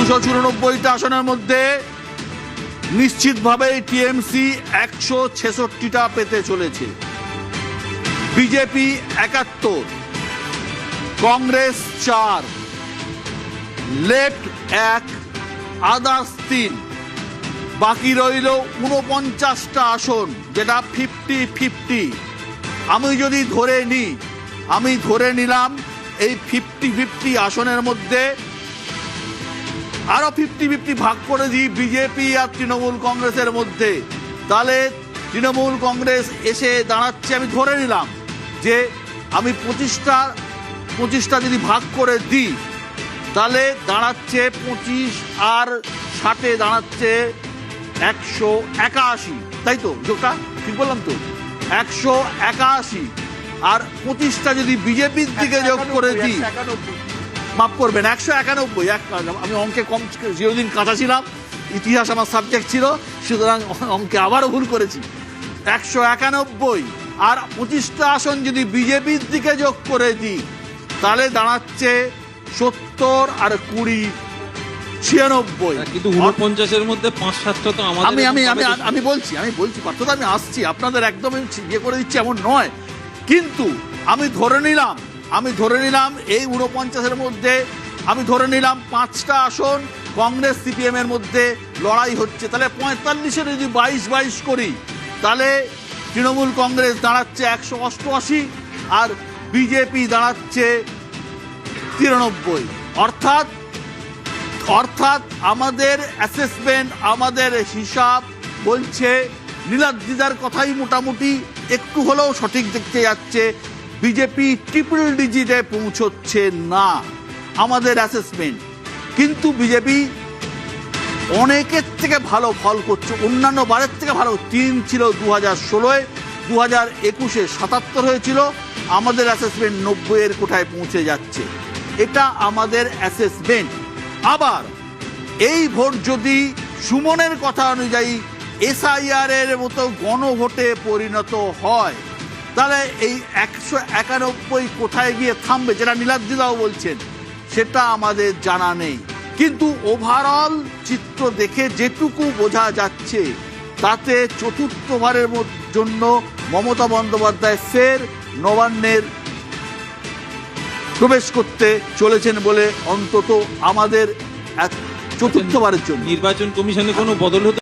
294টা আসনের মধ্যে নিশ্চিতভাবে টিএমসি 166টা পেতে চলেছে, বিজেপি 71, কংগ্রেস 4, লেফট 1, আদার্স 3, বাকি রইল 49টা আসন, যেটা 50-50। আমি যদি ধরে নিলাম এই 50-50 আসনের মধ্যে আরো 50-50 ভাগ করে দিই বিজেপি আর তৃণমূল কংগ্রেসের মধ্যে, তাহলে তৃণমূল কংগ্রেস এসে দাঁড়াচ্ছে, আমি ধরে নিলাম যে আমি 25টা যদি ভাগ করে দিই তাহলে দাঁড়াচ্ছে 25 আর 60 দাঁড়াচ্ছে 181, তাই তো? যোগটা ঠিক বললাম তো? 181 আর 25টা যদি বিজেপির দিকে যোগ করে দিই, মাফ করবেন 191। আমি অঙ্কে কম, চিরদিন কাঁচা ছিলাম, ইতিহাস আমার সাবজেক্ট ছিল, সুতরাং অঙ্কে আবারও ভুল করেছি। 191 আর 25টা আসন যদি বিজেপির দিকে যোগ করে দিই তাহলে দাঁড়াচ্ছে 70 আর 20 96। কিন্তু 49-এর মধ্যে 5-7টা তো আমাদের। আমি বলছি পার্থদা, আমি আসছি, আপনাদের একদম ইয়ে করে দিচ্ছি এমন নয়, কিন্তু আমি ধরে নিলাম এই 49-এর মধ্যে আমি ধরে নিলাম 5টা আসন কংগ্রেস সিপিএম এর মধ্যে লড়াই হচ্ছে, তাহলে 45-এ যদি 22-22 করি তাহলে তৃণমূল কংগ্রেস দাঁড়াচ্ছে 188 আর বিজেপি দাঁড়াচ্ছে 93। অর্থাৎ আমাদের অ্যাসেসমেন্ট, আমাদের হিসাব বলছে নীলাদ্রিদার কথাই মোটামুটি একটু হলেও সঠিক দেখতে যাচ্ছে, বিজেপি ট্রিপল ডিজিটে পৌঁছচ্ছে না আমাদের অ্যাসেসমেন্ট, কিন্তু বিজেপি অনেকের থেকে ভালো ফল করছে, অন্যান্য বারের থেকে ভালো। 3 ছিল 2016-এ, 2021-এ 77 হয়েছিল, আমাদের অ্যাসেসমেন্ট 90-এর কোঠায় পৌঁছে যাচ্ছে, এটা আমাদের অ্যাসেসমেন্ট। আবার এই ভোট যদি সুমনের কথা অনুযায়ী এসআইআর এর মতো গণভোটে পরিণত হয় তাহলে এই 191 কোথায় গিয়ে থামবে, যেটা নীলাদ্রিদাও বলছেন, সেটা আমাদের জানা নেই। কিন্তু ওভারঅল চিত্র দেখে যেটুকু বোঝা যাচ্ছে তাতে চতুর্থবারের জন্য মমতা বন্দ্যোপাধ্যায় ফের নবান্নের প্রবেশ করতে চলেছেন বলে অন্তত আমাদের চতুর্থবারের জন্য নির্বাচন কমিশনে কোনো বদল হতে